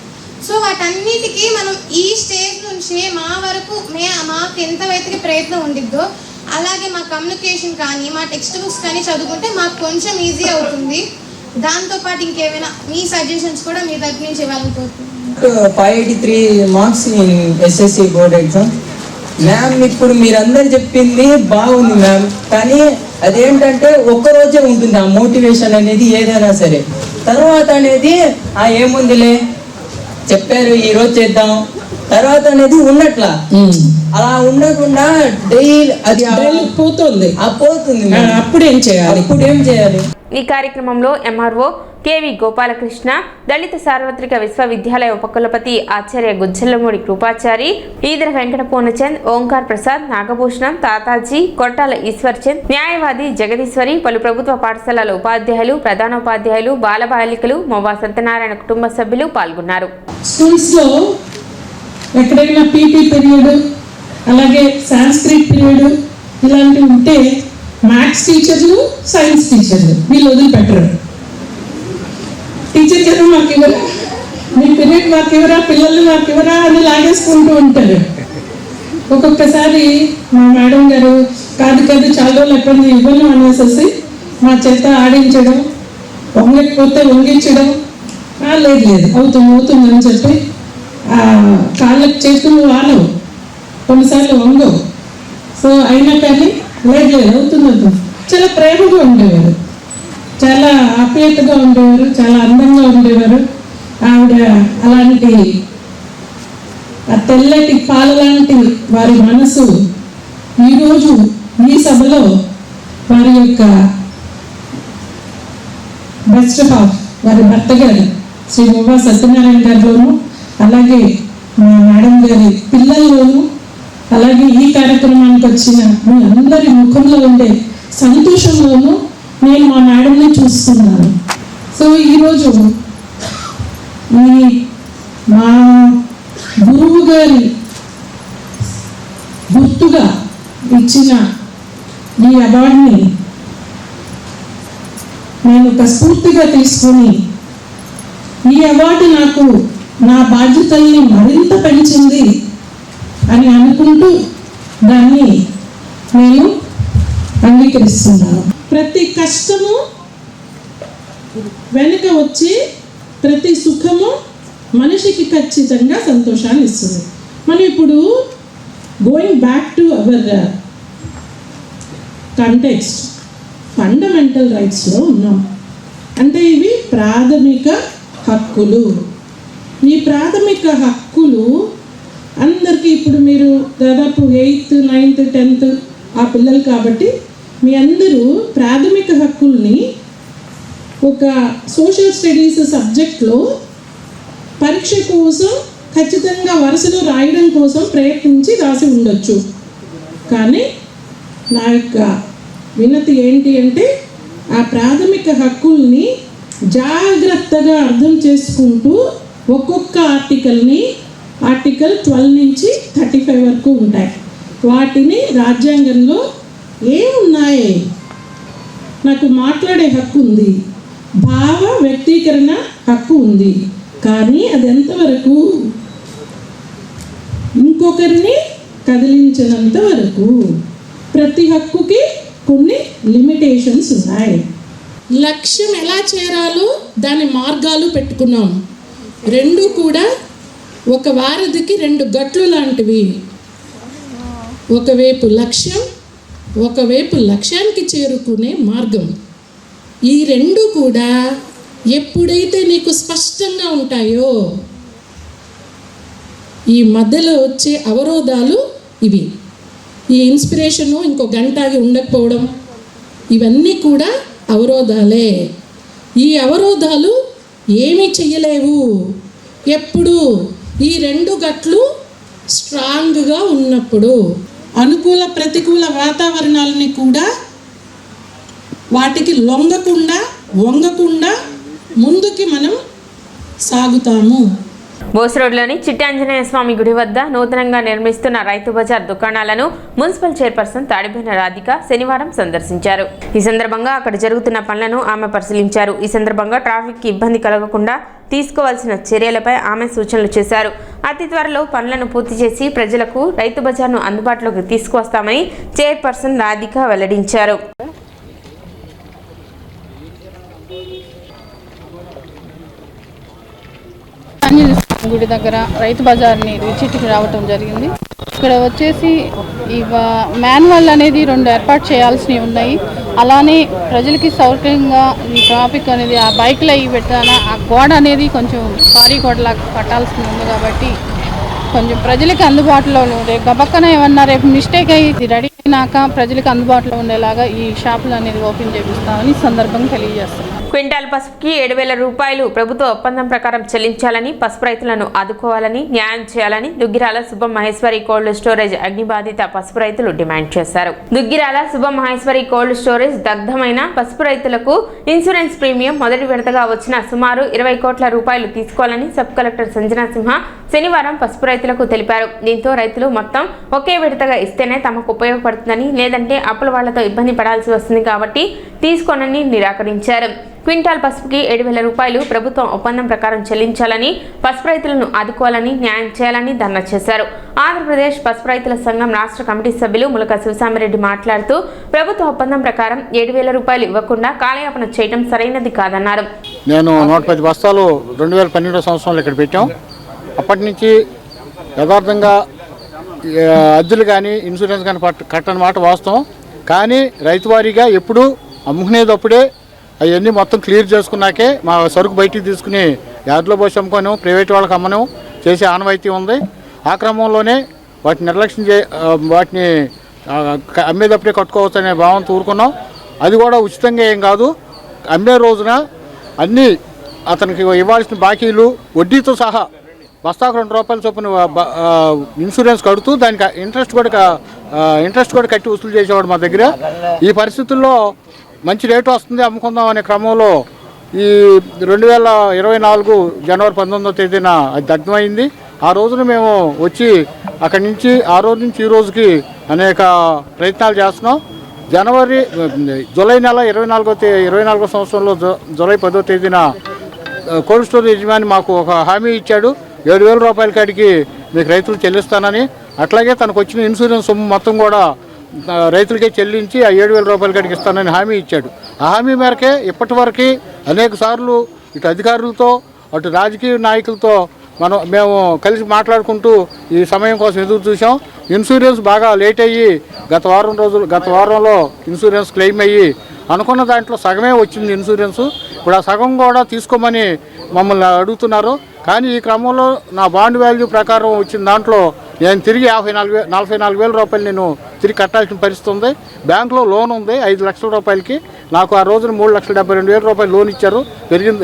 సో వాటన్నిటికీ మనం ఈ స్టేజ్ నుంచి మా వరకు మాకు ఎంతవైతే ప్రయత్నం ఉండిద్దో అలాగే మా కమ్యూనికేషన్ కానీ మా టెక్స్ట్ బుక్స్ కానీ చదువుకుంటే మాకు కొంచెం ఈజీ అవుతుంది. దాంతోపాటు ఇంకేమైనా మీ సజెషన్స్ కూడా మీ దగ్గర నుంచి ఇవ్వాలనుకుంటున్నాను. 583 marks in SSC board exam. Ma'am ఇప్పుడు మీరందరు చెప్పింది బాగుంది మ్యామ్, కానీ అదేంటంటే ఒక్కరోజే ఉంటుంది ఆ మోటివేషన్ అనేది ఏదైనా సరే. తర్వాత అనేది ఏముందిలే చెప్పారు ఈరోజు చేద్దాం, తర్వాత అనేది ఉన్నట్లా అలా ఉండకుండా డైలీ అది పోతుంది అప్పుడు ఏం చేయాలి. ఈ కార్యక్రమంలో ఎంఆర్ఓ కేవి గోపాలకృష్ణ, దళిత సార్వత్రిక విశ్వవిద్యాలయ ఉపకులపతి ఆచార్య గుజ్జల్లమూడి కృపాచారి, ఈదర వెంకట పూర్ణచంద్, ఓంకార్ ప్రసాద్, నాగభూషణం, తాతాజీ, కొట్టాల ఈశ్వర్చంద్, న్యాయవాది జగదీశ్వరి, పలు ప్రభుత్వ పాఠశాలల ఉపాధ్యాయులు, ప్రధానోపాధ్యాయులు, బాలబాలికలు, మవ్వ సత్యనారాయణ కుటుంబ సభ్యులు పాల్గొన్నారు. స్కూల్స్లో ఎక్కడైనా పీటీ పీరియడ్, అలాగే సాంస్క్రిట్ పీరియడ్ ఇలాంటివి ఉంటే మ్యాథ్స్ టీచర్లు, సైన్స్ టీచర్లు వీళ్ళు వదిలిపెట్టరు. టీచర్ గారు మాకు ఇవ్వరా, మీ పీరియడ్ మాకు ఇవ్వరా, పిల్లల్ని మాకు ఇవ్వరా అని లాగేసుకుంటూ ఉంటారు. ఒక్కొక్కసారి మా మేడం గారు కాదు చాలా రోజులు ఎప్పుడు ఇవ్వను అనేసి మా చేత ఆడించడం, వంగకపోతే వంగించడం, లేదు అవుతుందని చెప్పి కాళ్ళకి చేతులు వానవు, కొన్నిసార్లు వంగవు. సో అయినా కానీ లేదు అవుతుంది చాలా ప్రేమగా ఉండేవారు. చాలా ఆప్యాయతగా ఉండేవారు, చాలా అందంగా ఉండేవారు. ఆవిడ అలాంటి ఆ తెల్లటి పాల లాంటి వారి మనసు ఈరోజు ఈ సభలో వారి యొక్క బెస్ట్ హాఫ్ వారి భర్త గారు శ్రీ మువ్వా సత్యనారాయణ గారిలోను, అలాగే మా మేడం గారి పిల్లల్లోనూ, అలాగే ఈ కార్యక్రమానికి వచ్చిన మీ అందరి ముఖంలో ఉండే సంతోషంలోనూ నేను మా మేడంని చూస్తున్నాను. సో ఈరోజు మా గురువు గారి గుర్తుగా ఇచ్చిన ఈ అవార్డుని నేను ఒక స్ఫూర్తిగా తీసుకుని, ఈ అవార్డు నాకు నా బాధ్యతల్ని మరింత పెంచింది అని అనుకుంటూ దాన్ని నేను అంగీకరిస్తున్నాను. ప్రతి కష్టము వెనుక వచ్చి ప్రతి సుఖము మనిషికి ఖచ్చితంగా సంతోషాన్ని ఇస్తుంది. మనం ఇప్పుడు going back to our context, fundamental రైట్స్లో ఉన్నాం. అంటే ఇవి ప్రాథమిక హక్కులు. ఈ ప్రాథమిక హక్కులు అందరికీ ఇప్పుడు మీరు దాదాపు 8th, 9th, 10th ఆ పిల్లలు కాబట్టి మీ అందరూ ప్రాథమిక హక్కుల్ని ఒక సోషల్ స్టడీస్ సబ్జెక్ట్లో పరీక్ష కోసం ఖచ్చితంగా వరుసలో రాయడం కోసం ప్రయత్నించి రాసి ఉండొచ్చు. కానీ నా యొక్క వినతి ఏంటి అంటే ఆ ప్రాథమిక హక్కుల్ని జాగ్రత్తగా అర్థం చేసుకుంటూ ఒక్కొక్క ఆర్టికల్ని ఆర్టికల్ 12 నుంచి 35 వరకు ఉంటాయి. వాటిని రాజ్యాంగంలో ఏమున్నాయి? నాకు మాట్లాడే హక్కు ఉంది, భావ వ్యక్తీకరణ హక్కు ఉంది, కానీ అది ఎంతవరకు? ఇంకొకరిని కదిలించినంత వరకు. ప్రతి హక్కుకి కొన్ని లిమిటేషన్స్ ఉన్నాయి. లక్ష్యం ఎలా చేరాలో దాని మార్గాలు పెట్టుకున్నాం. రెండు కూడా ఒక వారధికి 2 గట్లు లాంటివి. ఒకవైపు లక్ష్యం, ఒకవైపు లక్ష్యానికి చేరుకునే మార్గం. ఈ రెండు కూడా ఎప్పుడైతే నీకు స్పష్టంగా ఉంటాయో, ఈ మధ్యలో వచ్చే అవరోధాలు ఇవి. ఈ ఇన్స్పిరేషను ఇంకో గంటకి ఉండకపోవడం, ఇవన్నీ కూడా అవరోధాలే. ఈ అవరోధాలు ఏమీ చెయ్యలేవు ఎప్పుడు ఈ 2 గట్లు స్ట్రాంగ్గా ఉన్నప్పుడు. అనుకూల ప్రతికూల వాతావరణాలని కూడా వాటికి లొంగకుండా వంగకుండా ముందుకి మనం సాగుతాము. బోస్ రోడ్లోని చిట్టి ఆంజనేయ స్వామి గుడి వద్ద నూతనంగా నిర్మిస్తున్న రైతు బజార్ దుకాణాలను మున్సిపల్ చైర్పర్సన్ తాడిబోయిన రాధిక శనివారం సందర్శించారు. ఈ సందర్భంగా అక్కడ జరుగుతున్న పనులను ఆమె పరిశీలించారు. ఈ సందర్భంగా ట్రాఫిక్ ఇబ్బంది కలగకుండా తీసుకోవాల్సిన చర్యలపై ఆమె సూచనలు చేశారు. అతి త్వరలో పనులను పూర్తి చేసి ప్రజలకు రైతు బజార్ను అందుబాటులోకి తీసుకువస్తామని చైర్పర్సన్ రాధిక వెల్లడించారు. గుడి దగ్గర రైతు బజార్ని విజిట్కి రావటం జరిగింది. ఇక్కడ వచ్చేసి ఈ మాన్యువల్ అనేది 2 ఏర్పాటు చేయాల్సినవి ఉన్నాయి. అలానే ప్రజలకి సౌకర్యంగా ఈ ట్రాఫిక్ అనేది ఆ బైక్లో అవి పెట్టాలా, ఆ గోడ అనేది కొంచెం భారీ గోడలాగా కట్టాల్సి ఉంది. కాబట్టి కొంచెం ప్రజలకి అందుబాటులో రేపు గబక్కన ఏమన్నా రేపు మిస్టేక్ అయ్యి రెడీ అయినాక ప్రజలకు అందుబాటులో ఉండేలాగా ఈ షాపులు అనేది ఓపెన్ చేపిస్తామని సందర్భంగా తెలియజేస్తాం. క్వింటాల్ పసుపుకి 7,000 రూపాయలు ప్రభుత్వ ఒప్పందం ప్రకారం చెల్లించాలని, పసుపు రైతులను ఆదుకోవాలని, న్యాయం చేయాలని దుగ్గిరాల శుభం మహేశ్వరి కోల్డ్ స్టోరేజ్ అగ్నిబాధిత పసుపు రైతులు డిమాండ్ చేశారు. దుగ్గిరాల శుభం మహేశ్వరి కోల్డ్ స్టోరేజ్ దగ్ధమైన పసుపు రైతులకు ఇన్సూరెన్స్ ప్రీమియం మొదటి విడతగా వచ్చిన సుమారు 20 కోట్ల రూపాయలు తీసుకోవాలని సబ్ కలెక్టర్ సంజనా సింహ శనివారం పసుపు రైతులకు తెలిపారు. దీంతో రైతులు మొత్తం ఒకే విడతగా ఇస్తేనే తమకు ఉపయోగపడుతుందని, లేదంటే అప్పుల వాళ్లతో ఇబ్బంది పడాల్సి వస్తుంది కాబట్టి తీసుకోనని నిరాకరించారు. క్వింటాల్ పసుపుకి 7,000 రూపాయలు ప్రభుత్వం ఒప్పందం ప్రకారం చెల్లించాలని, పసుపు రైతులను ఆదుకోవాలని, న్యాయం చేయాలని ధర్నా చేశారు. ఆంధ్రప్రదేశ్ పసుపు రైతుల సంఘం రాష్ట్ర కమిటీ సభ్యులు ములక శివసామిరెడ్డి మాట్లాడుతూ ప్రభుత్వ ఒప్పందం ప్రకారం 7,000 రూపాయలు ఇవ్వకుండా కాలయాపన చేయడం సరైనది కాదన్నారు. నేను 110 బస్తాలు 2012 సంవత్సరంలో ఇక్కడ పెట్టాం. అప్పటి నుంచి యథార్థంగా అద్దెలు కానీ ఇన్సూరెన్స్ కానీ కట్టని మాట వాస్తవం. కానీ రైతువారీగా ఎప్పుడు అమ్ముకునేటప్పుడే అవన్నీ మొత్తం క్లియర్ చేసుకున్నాకే మా సరుకు బయటికి తీసుకుని యార్డ్లో పోసి అమ్ముకొని ప్రైవేట్ వాళ్ళకి అమ్మను చేసే ఆనవాయితీ ఉంది. ఆ క్రమంలోనే వాటిని నిర్లక్ష్యం వాటిని అమ్మేటప్పుడే కట్టుకోవచ్చు అనే భావంతో ఊరుకున్నాం. అది కూడా ఉచితంగా ఏం కాదు, అమ్మే రోజున అన్నీ అతనికి ఇవ్వాల్సిన బాకీలు వడ్డీతో సహా బస్తాకు ₹2 చొప్పున ఇన్సూరెన్స్ కడుతూ దానికి ఇంట్రెస్ట్ కూడా కట్టి వసూలు చేసేవాడు మా దగ్గర. ఈ పరిస్థితుల్లో మంచి రేటు వస్తుంది అమ్ముకుందాం అనే క్రమంలో ఈ 2024 జనవరి 19వ తేదీన అది దగ్ధమైంది. ఆ రోజున మేము వచ్చి అక్కడి నుంచి ఆ రోజు నుంచి ఈ రోజుకి అనేక ప్రయత్నాలు చేస్తున్నాం. జూలై నెల 24వ సంవత్సరంలో జూలై 10వ తేదీన కోల్డ్ స్టోరేజ్ యజమాని మాకు ఒక హామీ ఇచ్చాడు, ₹7,000 కాడికి మీకు రైతులు చెల్లిస్తానని. అట్లాగే తనకు వచ్చిన ఇన్సూరెన్స్ సొమ్ము మొత్తం కూడా రైతులకే చెల్లించి ఆ ₹7,000 కాడికి ఇస్తానని హామీ ఇచ్చాడు. ఆ హామీ మేరకే ఇప్పటి వరకు అనేక సార్లు ఇటు అధికారులతో అటు రాజకీయ నాయకులతో మేము కలిసి మాట్లాడుకుంటూ ఈ సమయం కోసం ఎదురు చూసాం. ఇన్సూరెన్స్ బాగా లేట్ అయ్యి గత వారంలో ఇన్సూరెన్స్ క్లెయిమ్ అయ్యి అనుకున్న దాంట్లో సగమే వచ్చింది ఇన్సూరెన్సు. ఇప్పుడు ఆ సగం కూడా తీసుకోమని మమ్మల్ని అడుగుతున్నారు. కానీ ఈ క్రమంలో నా బాండ్ వాల్యూ ప్రకారం వచ్చిన దాంట్లో నేను తిరిగి ₹44,000 నేను తిరిగి కట్టాల్సిన పరిస్థితి ఉంది. బ్యాంకులో లోన్ ఉంది ₹5 లక్షల. నాకు ఆ రోజున ₹3,72,000 లోన్ ఇచ్చారు.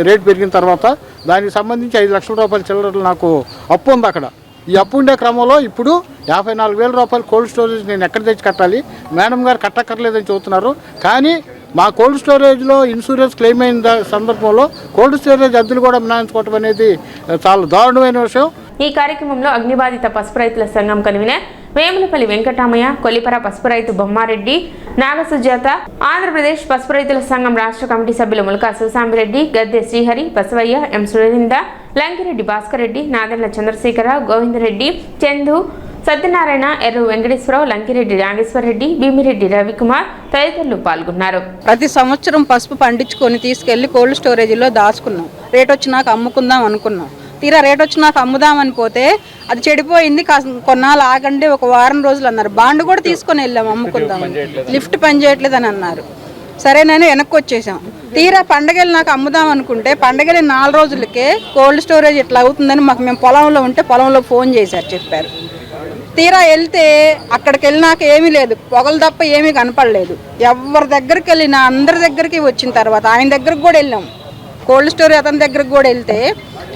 రేట్ పెరిగిన తర్వాత దానికి సంబంధించి ₹5 లక్షల చిల్లరలు నాకు అప్పు ఉంది అక్కడ. ఈ అప్పు ఉండే క్రమంలో ఇప్పుడు ₹54,000 కోల్డ్ స్టోరేజ్ నేను ఎక్కడ తెచ్చి కట్టాలి? మేడం గారు కట్టక్కర్లేదని చెబుతున్నారు. కానీ మా కోల్డ్ స్టోరేజ్లో ఇన్సూరెన్స్ క్లెయిమ్ అయిన సందర్భంలో కోల్డ్ స్టోరేజ్ అద్దెలు కూడా మినహాయించుకోవటం అనేది చాలా దారుణమైన విషయం. ఈ కార్యక్రమంలో అగ్నిబాధిత పసుపు రైతుల సంఘం కన్వీనర్ వేములపల్లి వెంకటరామయ్య, కొల్లిపర పసుపు రైతు బొమ్మారెడ్డి, నాగసుజాత, ఆంధ్రప్రదేశ్ పసుపు రైతుల సంఘం రాష్ట్ర కమిటీ సభ్యులు ములకా సుశాంబిరెడ్డి, గద్దె శ్రీహరి, బసవయ్య, ఎం సురేంద్ర, లంకిరెడ్డి భాస్కర్ రెడ్డి, నాదెండ్ల చంద్రశేఖరరావు, గోవిందరెడ్డి, చందు, సత్యనారాయణ, ఎర్రు వెంకటేశ్వరరావు, లంకిరెడ్డి నాగేశ్వరరెడ్డి, భీమిరెడ్డి రవికుమార్ తదితరులు పాల్గొన్నారు. ప్రతి సంవత్సరం పసుపు పండించుకొని తీసుకెళ్లి కోల్డ్ స్టోరేజీలో దాచుకున్నాం. రేట్ వచ్చినాక అమ్ముకుందాం అనుకున్నాం. తీరా రేట్ వచ్చినాక అమ్ముదామని పోతే అది చెడిపోయింది. కొన్నాళ్ళు ఆగండి, ఒక వారం రోజులు అన్నారు. బాండ్ కూడా తీసుకొని వెళ్ళాము అమ్ముకుందామని. లిఫ్ట్ పని చేయట్లేదని అన్నారు. సరేనని వెనక్కి వచ్చేసాం. తీరా పండగలు నాకు అమ్ముదాం అనుకుంటే పండగలు 4 రోజులకే కోల్డ్ స్టోరేజ్ ఇట్లా అవుతుందని మేము పొలంలో ఉంటే పొలంలో ఫోన్ చేశారు, చెప్పారు. తీరా వెళ్తే అక్కడికి వెళ్ళినాక ఏమీ లేదు, పొగలు తప్ప ఏమీ కనపడలేదు. ఎవరి దగ్గరికి వెళ్ళినా అందరి దగ్గరికి వచ్చిన తర్వాత ఆయన దగ్గరకు కూడా వెళ్ళాం. కోల్డ్ స్టోరేజ్ అతని దగ్గరకు కూడా వెళ్తే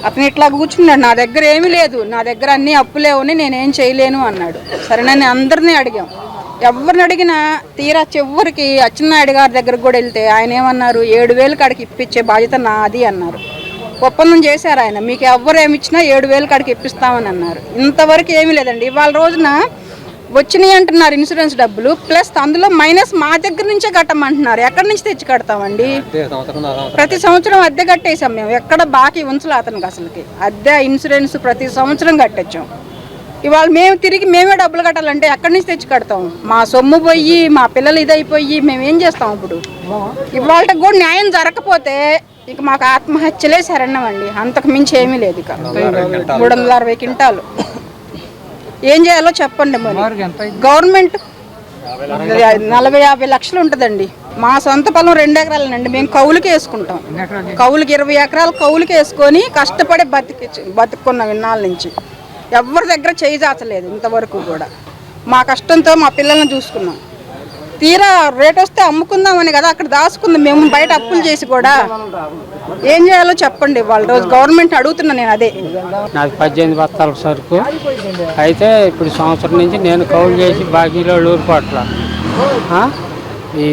అతను ఇట్లా కూర్చున్నాడు, నా దగ్గర ఏమీ లేదు, నా దగ్గర అన్నీ అప్పులేవని నేనేం చేయలేను అన్నాడు. సరేనని అందరినీ అడిగాం. ఎవరిని అడిగినా తీరా చివరికి అచ్చెన్నాయుడు గారి దగ్గరకు కూడా వెళ్తే ఆయన ఏమన్నారు, 7,000 కాడికి ఇప్పించే బాధ్యత నాది అన్నారు. ఒప్పందం చేశారు ఆయన, మీకు ఎవరు ఏమి ఇచ్చినా 7,000 కాడికి ఇప్పిస్తామని అన్నారు. ఇంతవరకు ఏమీ లేదండి. ఇవాళ రోజున వచ్చినాయి అంటున్నారు ఇన్సూరెన్స్ డబ్బులు, ప్లస్ అందులో మైనస్ మా దగ్గర నుంచే కట్టమంటున్నారు. ఎక్కడి నుంచి తెచ్చి కడతామండి? ప్రతి సంవత్సరం అద్దె కట్టేసాం మేము, ఎక్కడ బాకీ ఉంచలే అతనికి. అసలుకి అద్దె ఇన్సూరెన్స్ ప్రతి సంవత్సరం కట్టొచ్చాం. ఇవాళ మేమే డబ్బులు కట్టాలంటే ఎక్కడి నుంచి తెచ్చి కడతాం? మా సొమ్ము పోయి మా పిల్లలు ఇదైపోయి మేమేం చేస్తాం? ఇప్పుడు ఇవాళ కూడా న్యాయం జరగకపోతే ఇక మాకు ఆత్మహత్యలే శరణ్యమండి, అంతకు మించి ఏమీ లేదు. ఇక 360 క్వింటాలు ఏం చేయాలో చెప్పండి. మరి గవర్నమెంట్ 40-50 లక్షలు ఉంటుందండి. మా సొంత పొలం 2 ఎకరాలనండి, మేము కౌలుకి వేసుకుంటాం. కౌలుకి 20 ఎకరాలు కౌలుకి వేసుకొని కష్టపడి బతుకున్నాం ఇన్నాళ్ళ నుంచి. ఎవరి దగ్గర చేయి చాచలేదు ఇంతవరకు కూడా. మా కష్టంతో మా పిల్లల్ని చూసుకున్నాం. తీరా రేట్ వస్తే అమ్ముకుందామని కదా అక్కడ దాచుకుందాం మేము, బయట అప్పులు చేసి కూడా. ఏం చేయాలో చెప్పండి. వాళ్ళ రోజు గవర్నమెంట్ అడుగుతున్నా నేను. అదే నాకు 18 బస్తాల సరుకు అయితే ఇప్పుడు సంవత్సరం నుంచి నేను కౌలు చేసి బాకీలో ఊరిపోట్ల. ఈ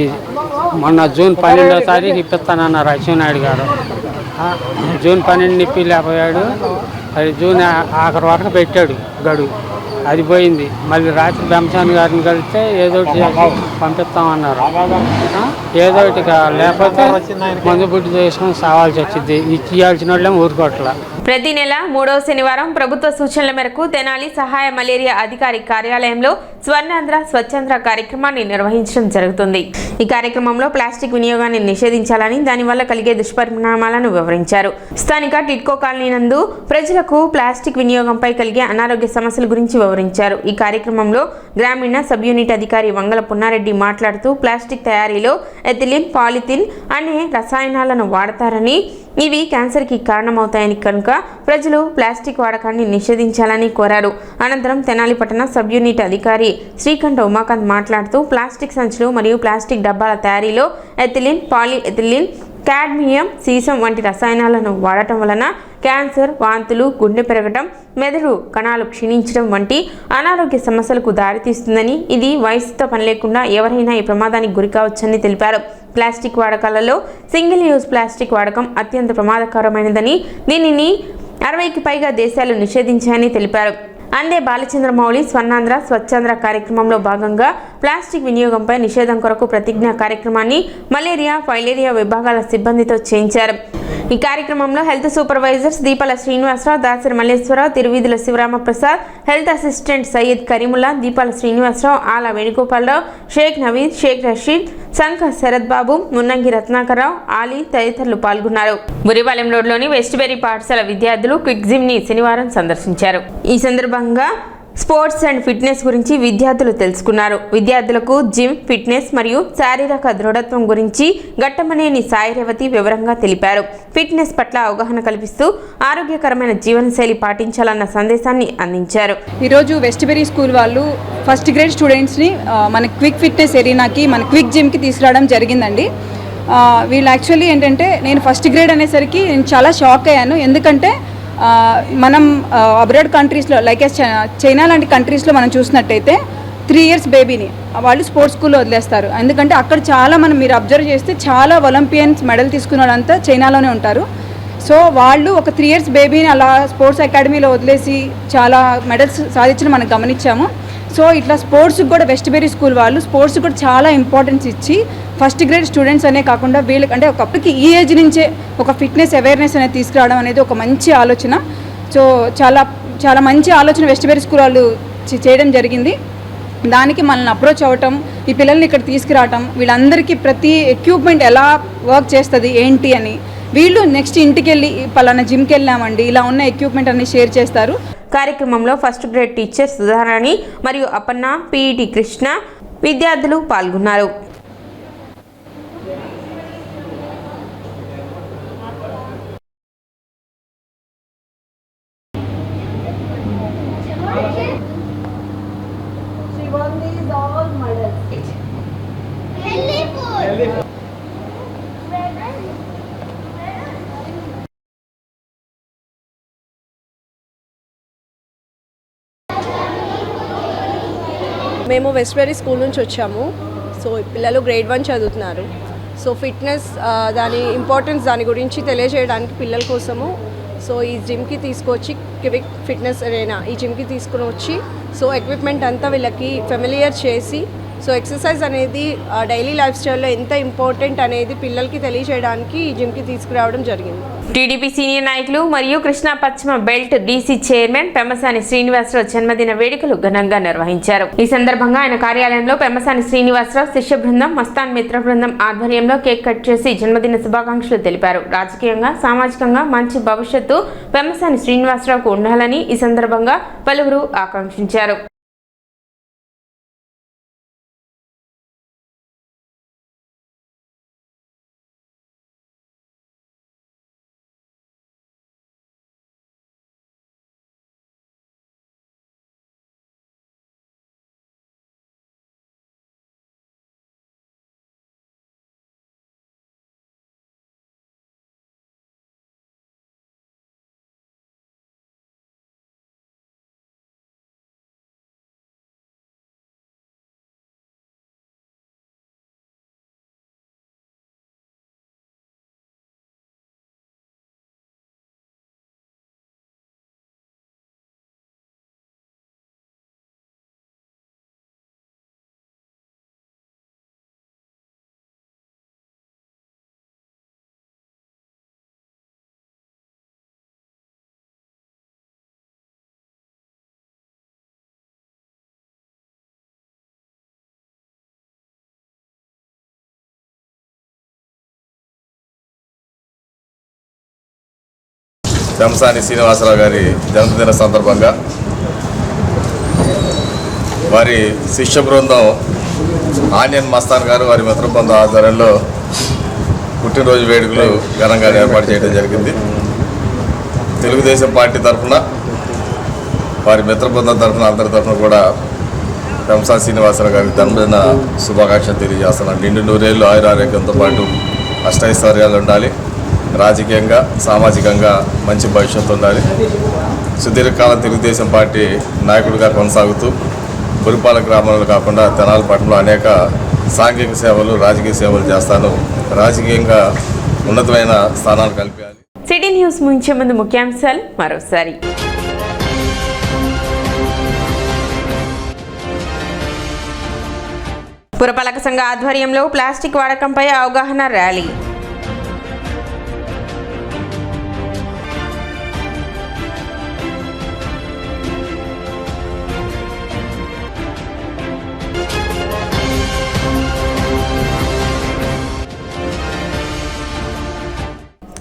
మొన్న జూన్ 12వ తారీఖు ఇప్పిస్తానన్నారు అచ్చెన్నాయుడు గారు. జూన్ 12 ఇప్పిలేకపోయాడు. అది జూన్ ఆఖరి వరకు పెట్టాడు గడువు, అది పోయింది. మళ్ళీ రాత్రి బెంసాన్ గారిని కలిస్తే ఏదో ఒకటి పంపిస్తామన్నారు. ఏదో ఒకటి లేకపోతే మందు బుడ్డి చేసుకొని సావాల్సి వచ్చింది. ఇచ్చేయాల్సిన వాళ్ళేమో ఊరుకోవట్లా. ప్రతి నెల 3వ శనివారం ప్రభుత్వ సూచనల మేరకు తెనాలి సహాయ మలేరియా అధికారి కార్యాలయంలో స్వర్ణాంధ్ర స్వచ్ఛాంధ్ర కార్యక్రమాన్ని నిర్వహించడం జరుగుతుంది. ఈ కార్యక్రమంలో ప్లాస్టిక్ వినియోగాన్ని నిషేధించాలని, దానివల్ల కలిగే దుష్పరిణామాలను వివరించారు. స్థానిక టిడ్కో కాలనీ నందు ప్రజలకు ప్లాస్టిక్ వినియోగంపై కలిగే అనారోగ్య సమస్యల గురించి వివరించారు. వివరించారు. ఈ కార్యక్రమంలో గ్రామీణ సబ్ యూనిట్ అధికారి వంగల పున్నారెడ్డి మాట్లాడుతూ ప్లాస్టిక్ తయారీలో ఎథిలిన్, పాలిథిన్ అనే రసాయనాలను వాడతారని, ఇవి క్యాన్సర్కి కారణమవుతాయని కనుక ప్రజలు ప్లాస్టిక్ వాడకాన్ని నిషేధించాలని కోరారు. అనంతరం తెనాలి పట్టణ సబ్ యూనిట్ అధికారి శ్రీకంఠ ఉమాకాంత్ మాట్లాడుతూ ప్లాస్టిక్ సంచులు మరియు ప్లాస్టిక్ డబ్బాల తయారీలో ఎథిలిన్, పాలిఎథిలిన్, కాడ్మియం, సీసం వంటి రసాయనాలను వాడటం వలన క్యాన్సర్, వాంతులు, గుండె పెరగటం, మెదడు కణాలు క్షీణించడం వంటి అనారోగ్య సమస్యలకు దారితీస్తుందని, ఇది వయసుతో పని లేకుండా ఎవరైనా ఈ ప్రమాదానికి గురికావచ్చని తెలిపారు. ప్లాస్టిక్ వాడకాలలో సింగిల్ యూజ్ ప్లాస్టిక్ వాడకం అత్యంత ప్రమాదకరమైనదని, దీనిని 60కి పైగా దేశాలు నిషేధించాయని తెలిపారు. అందే బాలచంద్రమౌళి స్వర్ణాంధ్ర స్వచ్ఛాంధ్ర కార్యక్రమంలో భాగంగా ప్లాస్టిక్ వినియోగంపై నిషేధం కొరకు ప్రతిజ్ఞ కార్యక్రమాన్ని మలేరియా, ఫైలేరియా విభాగాల సిబ్బందితో చేయించారు. ఈ కార్యక్రమంలో హెల్త్ సూపర్వైజర్స్ దీపాల శ్రీనివాసరావు, దాసరి మల్లేశ్వరరావు, తిరువీధుల శివరామప్రసాద్, హెల్త్ అసిస్టెంట్ సయ్యద్ కరీముల్లా, దీపాల శ్రీనివాసరావు, ఆల వేణుగోపాలరావు, షేక్ నవీద్, షేక్ రషీద్, సంఖ శరత్ బాబు, మున్నంగి రత్నాకరరావు, ఆలీ తదితరులు పాల్గొన్నారు. బురిపాలెం రోడ్లోని వెస్ట్బెరీ పాఠశాల విద్యార్థులు క్విక్ జిమ్ ని శనివారం సందర్శించారు. ఈ సందర్భంగా స్పోర్ట్స్ అండ్ ఫిట్నెస్ గురించి విద్యార్థులు తెలుసుకున్నారు. విద్యార్థులకు జిమ్, ఫిట్నెస్ మరియు శారీరక దృఢత్వం గురించి ఘట్టమనేని సాయిరేవతి వివరంగా తెలిపారు. ఫిట్నెస్ పట్ల అవగాహన కల్పిస్తూ ఆరోగ్యకరమైన జీవనశైలి పాటించాలన్న సందేశాన్ని అందించారు. ఈరోజు వెస్ట్బెరీ స్కూల్ వాళ్ళు ఫస్ట్ గ్రేడ్ స్టూడెంట్స్ని మన క్విక్ ఫిట్నెస్ ఎరీనాకి, మన క్విక్ జిమ్కి తీసుకురావడం జరిగిందండి. వీళ్ళు యాక్చువల్లీ ఏంటంటే, నేను ఫస్ట్ గ్రేడ్ అనేసరికి నేను చాలా షాక్ అయ్యాను. ఎందుకంటే మనం అబ్రాడ్ కంట్రీస్లో లైక్ చైనా లాంటి కంట్రీస్లో మనం చూసినట్టయితే 3 years బేబీని వాళ్ళు స్పోర్ట్స్ స్కూల్లో వదిలేస్తారు. ఎందుకంటే అక్కడ చాలా మీరు అబ్జర్వ్ చేస్తే చాలా ఒలింపియన్స్ మెడల్ తీసుకున్న వాళ్ళంతా చైనాలోనే ఉంటారు. సో వాళ్ళు ఒక 3 years బేబీని అలా స్పోర్ట్స్ అకాడమీలో వదిలేసి చాలా మెడల్స్ సాధించడం మనం గమనించాము. సో ఇట్లా స్పోర్ట్స్కి కూడా వెస్ట్బెరీ స్కూల్ వాళ్ళు స్పోర్ట్స్కి కూడా చాలా ఇంపార్టెన్స్ ఇచ్చి ఫస్ట్ గ్రేడ్ స్టూడెంట్స్ అనే కాకుండా వీళ్ళకి అంటే ఒకప్పటికి ఈ ఏజ్ నుంచే ఒక ఫిట్నెస్ అవేర్నెస్ అనేది తీసుకురావడం అనేది ఒక మంచి ఆలోచన. సో చాలా చాలా మంచి ఆలోచన వెస్ట్బెరీ స్కూల్ వాళ్ళు చేయడం జరిగింది. దానికి మనల్ని అప్రోచ్ అవ్వటం, ఈ పిల్లల్ని ఇక్కడ తీసుకురావటం, వీళ్ళందరికీ ప్రతి ఎక్విప్మెంట్ ఎలా వర్క్ చేస్తుంది ఏంటి అని, వీళ్ళు నెక్స్ట్ ఇంటికి వెళ్ళి పలానా జిమ్కి వెళ్ళామండి ఇలా ఉన్న ఎక్విప్మెంట్ అన్ని షేర్ చేస్తారు. కార్యక్రమంలో ఫస్ట్ గ్రేడ్ టీచర్ సుధారాణి మరియు అపన్న, పీఈటీ కృష్ణ విద్యార్థులు పాల్గొన్నారు. మేము వెస్ట్బెరీ స్కూల్ నుంచి వచ్చాము. సో పిల్లలు గ్రేడ్ 1 చదువుతున్నారు. సో ఫిట్నెస్ దాని ఇంపార్టెన్స్ దాని గురించి తెలియజేయడానికి పిల్లల కోసము సో ఈ జిమ్కి తీసుకొచ్చి క్విక్ ఫిట్నెస్ అరేనా ఈ జిమ్కి తీసుకుని వచ్చి సో ఎక్విప్మెంట్ అంతా వీళ్ళకి ఫెమిలియర్ చేసి సో ఎక్సర్సైజ్ అనేది డైలీ లైఫ్ స్టైల్లో ఎంత ఇంపార్టెంట్ అనేది పిల్లలకి తెలియజేయడానికి ఈ జిమ్కి తీసుకురావడం జరిగింది. టీడీపీ సీనియర్ నాయకులు మరియు కృష్ణా పశ్చిమ belt DC chairman Pemmasani Srinivasa Rao జన్మదిన వేడుకలు ఘనంగా నిర్వహించారు. ఈ సందర్భంగా ఆయన కార్యాలయంలో పెమ్మసాని శ్రీనివాసరావు శిష్య బృందం, మస్తాన్ మిత్ర బృందం ఆధ్వర్యంలో కేక్ కట్ చేసి జన్మదిన శుభాకాంక్షలు తెలిపారు. రాజకీయంగా, సామాజికంగా మంచి భవిష్యత్తు పెమ్మసాని శ్రీనివాసరావుకు ఉండాలని ఈ సందర్భంగా పలువురు ఆకాంక్షించారు. పెమ్మసాని శ్రీనివాసరావు గారి జన్మదిన సందర్భంగా వారి శిష్య బృందం ఆనియన్ మస్తాన్ గారు వారి మిత్ర బృందం ఆధ్వర్యంలో పుట్టినరోజు వేడుకలు ఘనంగా ఏర్పాటు చేయడం జరిగింది. తెలుగుదేశం పార్టీ తరఫున వారి మిత్ర బృందం తరఫున అందరి తరఫున కూడా రంసా శ్రీనివాసరావు గారికి జన్మదిన శుభాకాంక్షలు తెలియజేస్తున్నాను. నిండు నూరేళ్ళు ఆయురారోగ్యంతో పాటు అష్టైశ్వర్యాలు ఉండాలి, రాజకీయంగా సామాజికంగా మంచి భవిష్యత్తు ఉండాలి. సుదీర్ఘకాలం తెలుగుదేశం పార్టీ నాయకుడిగా కొనసాగుతూ బురిపాల గ్రామంలో కాకుండా తెనాలి పట్టణంలో అనేక సాంఘిక సేవలు రాజకీయ సేవలు చేస్తాను. రాజకీయంగా ఉన్నతమైన స్థానాలు కల్పించాలి. సిటీ న్యూస్ ముంచే ముందు ముఖ్యాంశాలు మరోసారి. పురపాలక సంఘ ఆధ్వర్యంలో ప్లాస్టిక్ వాడకంపై అవగాహన ర్యాలీ.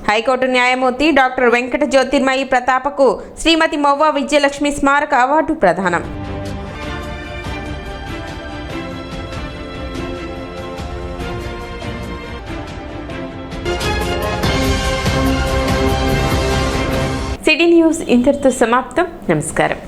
హైకోర్టు న్యాయమూర్తి డాక్టర్ వెంకట జ్యోతిర్మయి ప్రతాపకు శ్రీమతి మొవ్వ విజయలక్ష్మి స్మారక అవార్డు ప్రదానం. సిటీ న్యూస్ ఇంతటితో సమాప్తం. నమస్కారం.